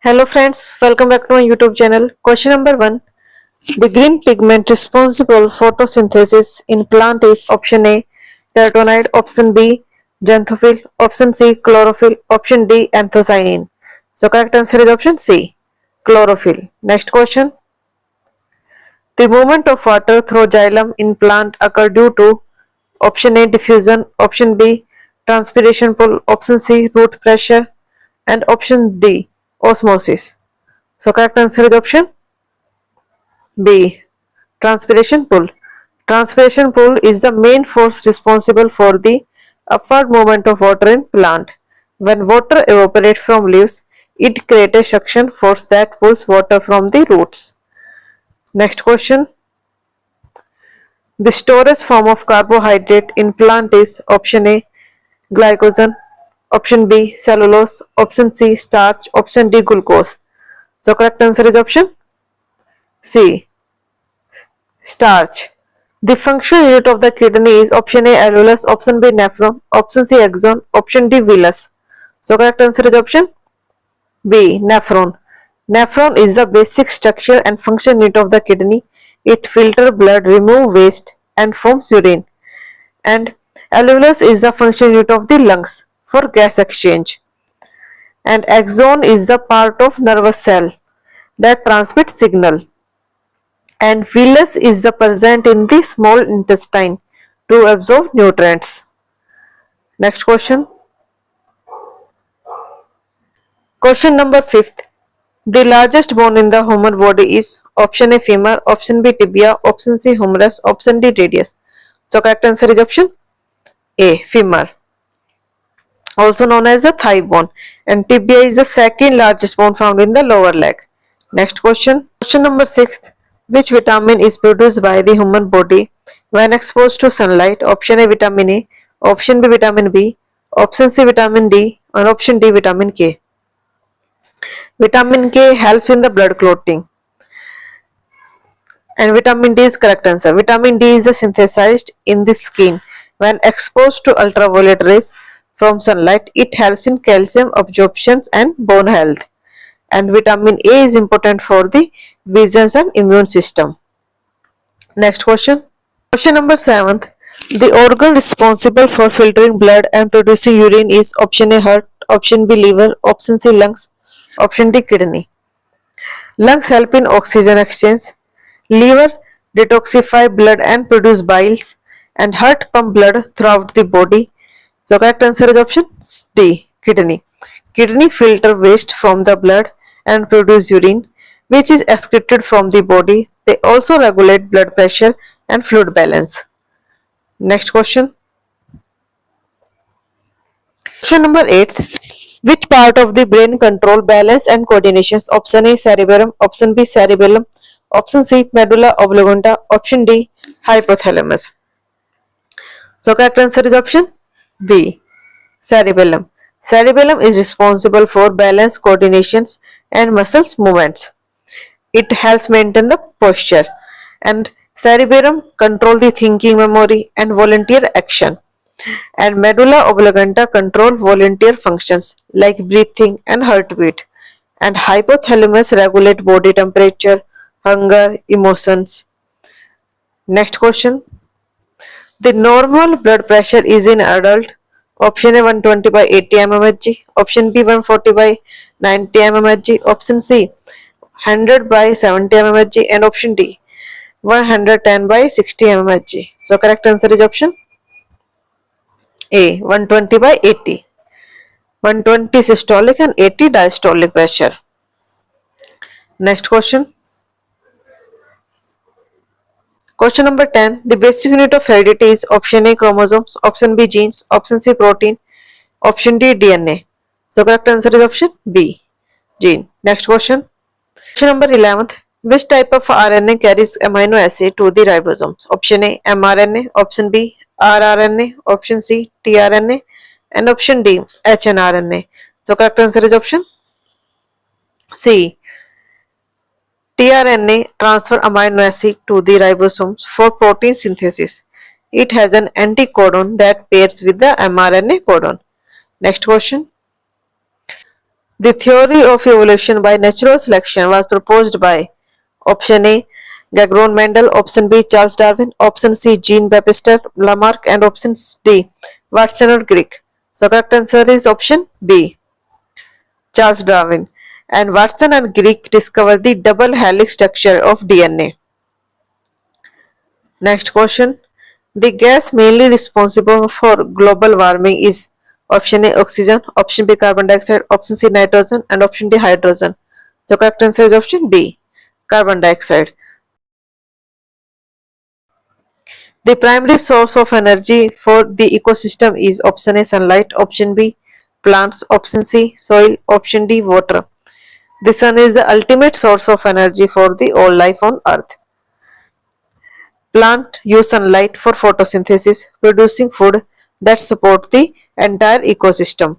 Hello friends, welcome back to my YouTube channel. Question number 1. The green pigment responsible for photosynthesis in plant is option A, carotenoid, option B, xanthophyll, option C, chlorophyll, option D, anthocyanin. So correct answer is option C, chlorophyll. Next question. The movement of water through xylem in plant occur due to option A, diffusion, option B, transpiration pull, option C, root pressure, and option D, osmosis. So correct answer is option B. Transpiration pull. Transpiration pull is the main force responsible for the upward movement of water in plant. When water evaporates from leaves, it creates a suction force that pulls water from the roots. Next question. The storage form of carbohydrate in plant is option A, glycogen, option B, cellulose, option C, starch, option D, glucose. So correct answer is option C, starch. The functional unit of the kidney is option A, alveolus, option B, nephron, option C, axon, option D, villus. So correct answer is option B, nephron. Nephron is the basic structure and function unit of the kidney. It filters blood, removes waste, and forms urine. And alveolus is the function unit of the lungs for gas exchange. And axon is the part of nervous cell that transmits signal. And villus is the present in the small intestine to absorb nutrients. Next question. Question number 5th. The largest bone in the human body is option A, femur, option B, tibia, option C, humerus, option D, radius. So correct answer is option A, femur, also known as the thigh bone, and tibia is the second largest bone found in the lower leg. Next question. Question number 6. Which vitamin is produced by the human body when exposed to sunlight? Option A, vitamin A, option B, vitamin B, option C, vitamin D, and option D, vitamin K. Vitamin K helps in the blood clotting, and vitamin D is correct answer. Vitamin D is synthesized in the skin when exposed to ultraviolet rays from sunlight. It helps in calcium absorption and bone health. And vitamin A is important for the vision and immune system. Next question. Question number 7th. The organ responsible for filtering blood and producing urine is option A, heart, option B, liver, option C, lungs, option D, kidney. Lungs help in oxygen exchange, liver detoxify blood and produce biles, and heart pump blood throughout the body. So correct answer is option D, kidney. Kidney filter waste from the blood and produce urine, which is excreted from the body. They also regulate blood pressure and fluid balance. Next question. Question number 8. Which part of the brain control balance and coordinations? Option A, cerebellum, option B, cerebellum, option C, medulla oblongata, option D, hypothalamus. So correct answer is option B, cerebellum. Cerebellum is responsible for balance, coordinations, and muscles movements. It helps maintain the posture, and cerebellum control the thinking, memory, and volunteer action. And medulla oblongata control volunteer functions like breathing and heartbeat. And hypothalamus regulate body temperature, hunger, emotions. Next question. The normal blood pressure is in adult. Option A, 120 by 80 mmHg, option B, 140 by 90 mmHg, option C, 100 by 70 mmHg, and option D, 110 by 60 mmHg. So correct answer is option A, 120 by 80. 120 systolic and 80 diastolic pressure. Next question. Question number 10. The basic unit of heredity is option A, chromosomes, option B, genes, option C, protein, option D, DNA. So correct answer is option B, gene. Next question. Question number 11th. Which type of RNA carries amino acid to the ribosomes? Option A, mRNA, option B, rRNA, option C, tRNA, and option D, hnRNA. So correct answer is option C, tRNA transfer amino acid to the ribosomes for protein synthesis. It has an anticodon that pairs with the mRNA codon. Next question. The theory of evolution by natural selection was proposed by option A. Gregor Mendel, option B. Charles Darwin, option C. Jean-Baptiste Lamarck, and option D. Watson or Crick. So correct answer is option B. Charles Darwin. And Watson and Crick discovered the double helix structure of DNA. Next question. The gas mainly responsible for global warming is option A oxygen, option B carbon dioxide, option C nitrogen, and option D hydrogen. So correct answer is option D, carbon dioxide. The primary source of energy for the ecosystem is option A sunlight, option B plants, option C soil, option D water. The sun is the ultimate source of energy for the all life on earth. Plants use sunlight for photosynthesis, producing food that support the entire ecosystem.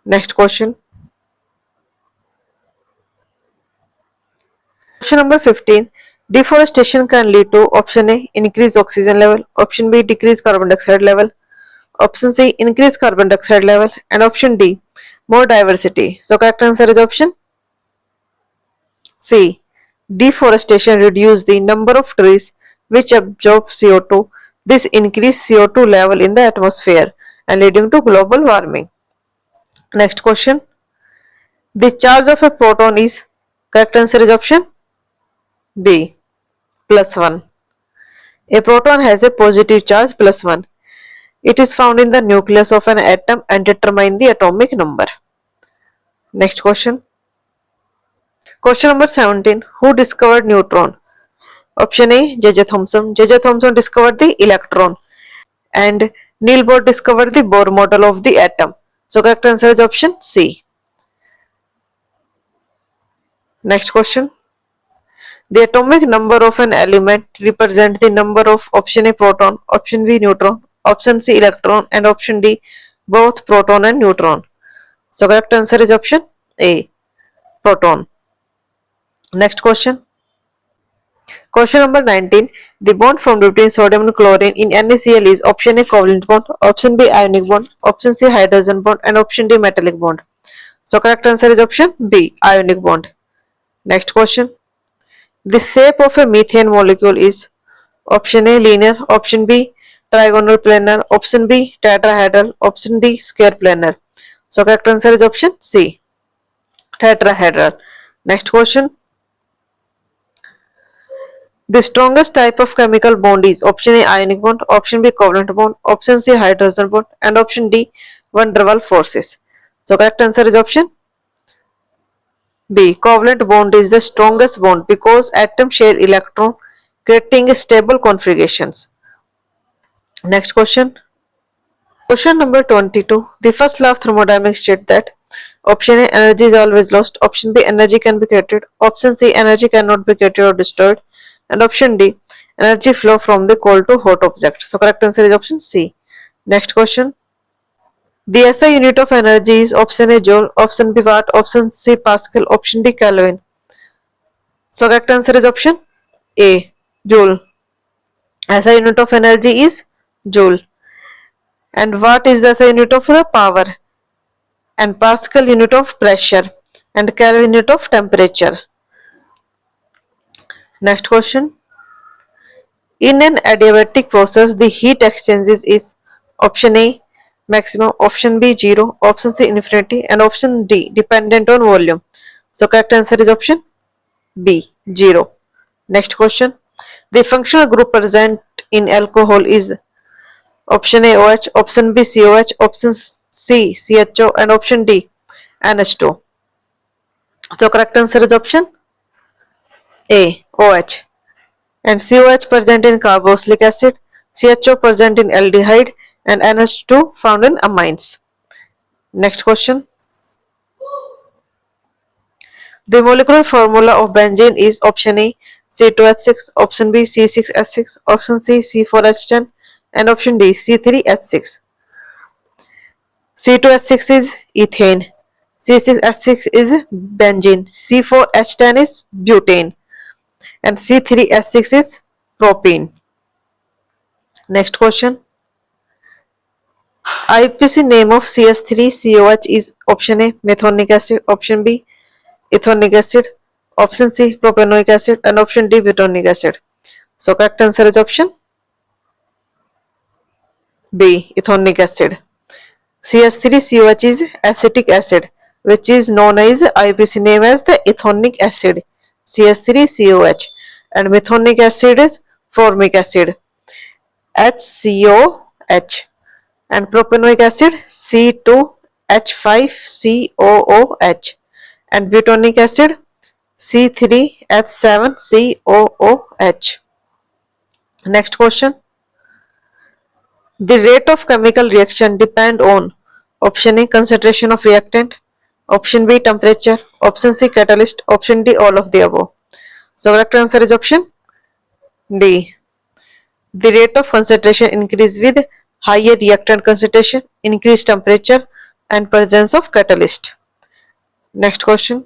Next question. Question number 15. Deforestation can lead to option A increase oxygen level, option B decrease carbon dioxide level, option C increase carbon dioxide level, and option D more diversity. So correct answer is option C. Deforestation reduces the number of trees which absorb CO2. This increases CO2 level in the atmosphere and leading to global warming. Next question. The charge of a proton is correct answer is option B +1. A proton has a positive charge +1. It is found in the nucleus of an atom and determine the atomic number. Next question. Question number 17. Who discovered neutron? Option A. J.J. Thomson. J.J. Thomson discovered the electron and Niels Bohr discovered the Bohr model of the atom. So correct answer is option C. Next question. The atomic number of an element represents the number of option A proton, option B neutron, option C electron, and option D both proton and neutron. So correct answer is option A proton. Next question. Question number 19. The bond formed between sodium and chlorine in NaCl is option A covalent bond, option B ionic bond, option C hydrogen bond, and option D metallic bond. So correct answer is option B ionic bond. Next question. The shape of a methane molecule is option A linear, option B trigonal planar, option B tetrahedral, option D square planar. So correct answer is option C tetrahedral. Next question. The strongest type of chemical bond is option A ionic bond, option B covalent bond, option C hydrogen bond, and option D van der Waals forces. So correct answer is option B. Covalent bond is the strongest bond because atoms share electron, creating stable configurations. Next question. Question number 22. The first law of thermodynamics states that option A energy is always lost, option B energy can be created, option C energy cannot be created or destroyed, and option D energy flow from the cold to hot object. So correct answer is option C. Next question. The SI unit of energy is option A joule, option B watt, option C Pascal, option D Kelvin. So correct answer is option A joule. SI unit of energy is joule. And watt is the SI unit of the power. And Pascal unit of pressure. And Kelvin unit of temperature. Next question. In an adiabatic process, the heat exchanges is option A maximum, option B 0, option C infinity, and option D dependent on volume. So correct answer is option B 0. Next question. The functional group present in alcohol is option A OH, option B COH, option C CHO, and option D NH2. So correct answer is option A OH. And COH present in carboxylic acid, CHO present in aldehyde, and NH2 found in amines. Next question. The molecular formula of benzene is option A C2H6, option B C6H6, option C C4H10, and option D C3H6. C2H6 is ethane, C6H6 is benzene, C4H10 is butane, and C3H6 is propene. Next question. IUPAC name of CS3COH is option A methonic acid, option B ethonic acid, option C propanoic acid, and option D butonic acid. So correct answer is option B ethonic acid. CS3COH is acetic acid which is known as IUPAC name as the ethonic acid CS3COH, and methonic acid is formic acid HCOH, and propanoic acid C2H5COOH, and butonic acid C3H7COOH. Next question. The rate of chemical reaction depend on option A concentration of reactant, option B temperature, option C catalyst, option D all of the above. So correct answer is option D. The rate of concentration increase with higher reactant concentration, increased temperature, and presence of catalyst. Next question.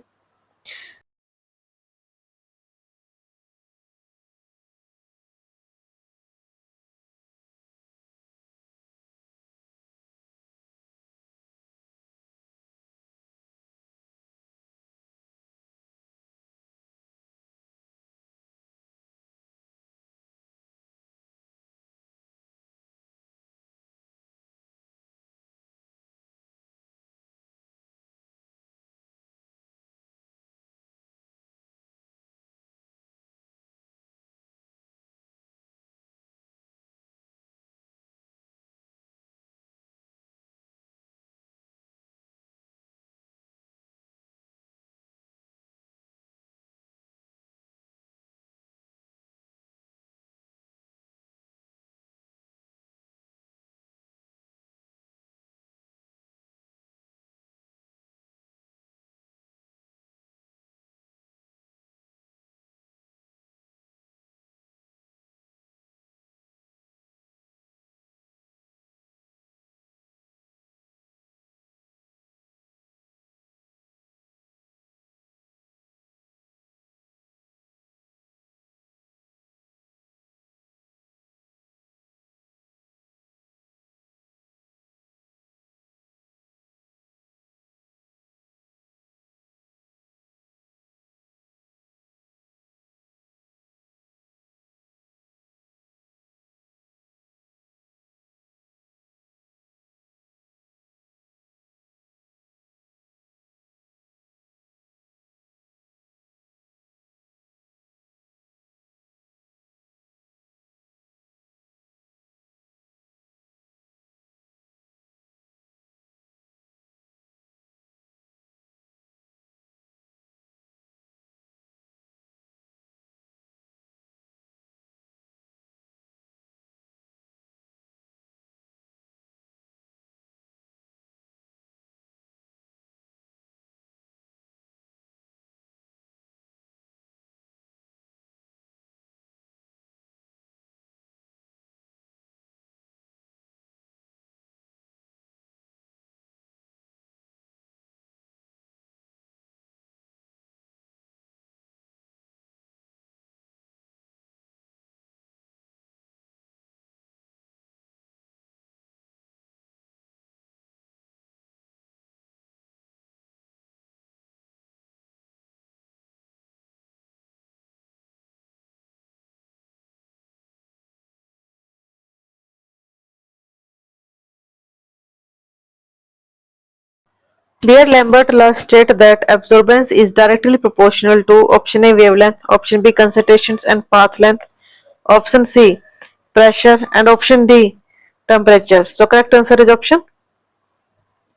Dear Lambert law state that absorbance is directly proportional to option A wavelength, option B concentrations and path length, option C pressure, and option D temperature. So correct answer is option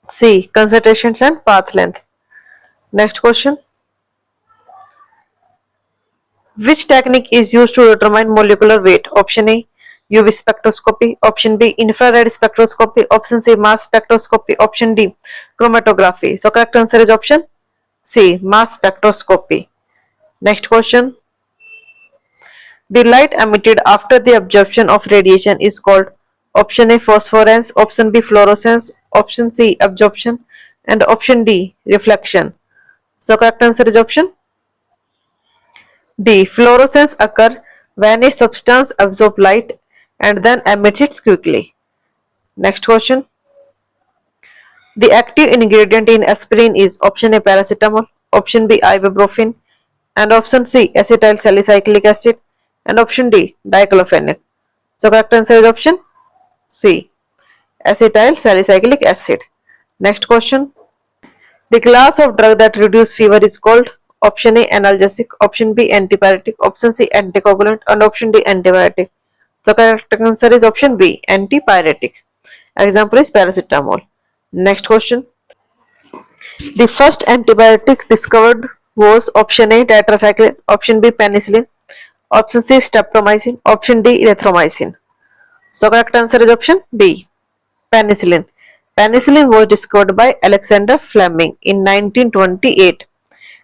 C concentrations and path length. Next question. Which technique is used to determine molecular weight? Option A UV spectroscopy, option B infrared spectroscopy, option C mass spectroscopy, option D chromatography. So correct answer is option C mass spectroscopy. Next question. The light emitted after the absorption of radiation is called option A phosphorescence, option B fluorescence, option C absorption, and option D reflection. So correct answer is option D. Fluorescence occurs when a substance absorbs light and then emits it quickly. Next question. The active ingredient in aspirin is option A paracetamol, option B ibuprofen, and option C acetyl salicylic acid, and option D diclofenac. So correct answer is option C acetyl salicylic acid. Next question. The class of drug that reduce fever is called option A analgesic, option B antipyretic, option C anticoagulant, and option D antibiotic. So correct answer is option B antipyretic. Example is paracetamol. Next question. The first antibiotic discovered was option A tetracycline, option B penicillin, option C streptomycin, option D erythromycin. So correct answer is option B penicillin. Penicillin was discovered by Alexander Fleming in 1928.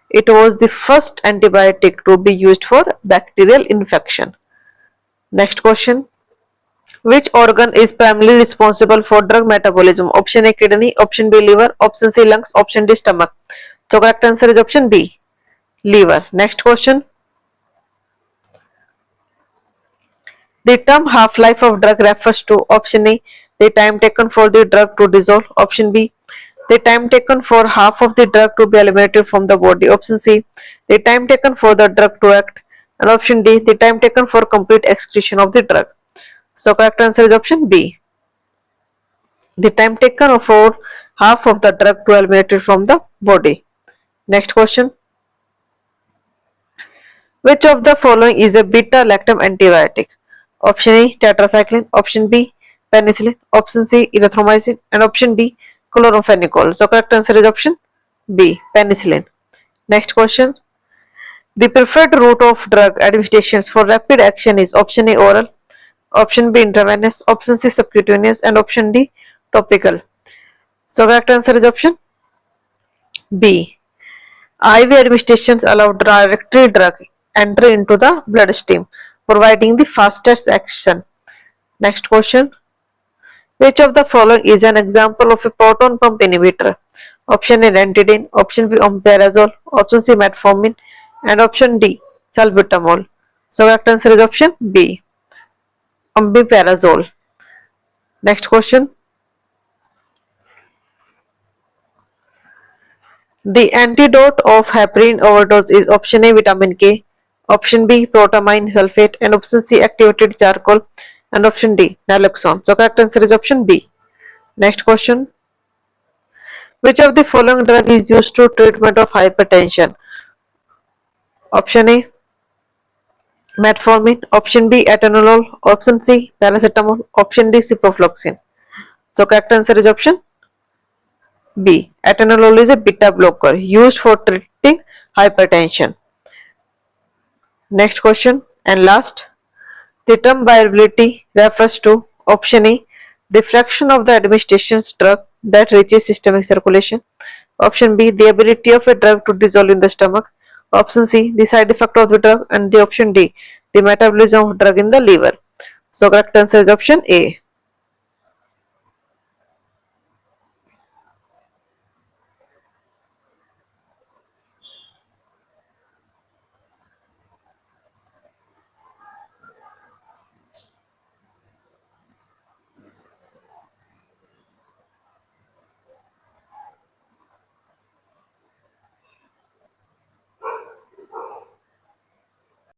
It was the first antibiotic to be used for bacterial infection. Next question. Which organ is primarily responsible for drug metabolism? Option A kidney, option B liver, option C lungs, option D stomach. So correct answer is option B liver. Next question. The term half-life of drug refers to option A the time taken for the drug to dissolve, option B the time taken for half of the drug to be eliminated from the body, option C the time taken for the drug to act, and option D the time taken for complete excretion of the drug. So correct answer is option B the time taken for half of the drug to eliminated from the body. Next question. Which of the following is a beta-lactam antibiotic? Option A tetracycline, option B penicillin, option C erythromycin, and option D chloramphenicol. So correct answer is option B penicillin. Next question. The preferred route of drug administrations for rapid action is option A oral, option B intravenous, option C subcutaneous, and option D topical. So correct answer is option B. IV administrations allow directly drug entry into the bloodstream, providing the fastest action. Next question. Which of the following is an example of a proton pump inhibitor? Option A ranitidine, option B omeprazole, option C metformin, and option D salbutamol. So correct answer is option B omeprazole. Next question. The antidote of heparin overdose is option A vitamin K, option B protamine sulfate, and option C activated charcoal, and option D naloxone. So correct answer is option B. Next question. Which of the following drug is used to treatment of hypertension? Option A metformin, option B atenolol, option C paracetamol, option D ciprofloxacin. So correct answer is option B. Atenolol is a beta blocker used for treating hypertension. Next question and last. The term bioavailability refers to option A the fraction of the administration's drug that reaches systemic circulation, option B the ability of a drug to dissolve in the stomach, option C the side effect of the drug, and the option D the metabolism of drug in the liver. So correct answer is option A.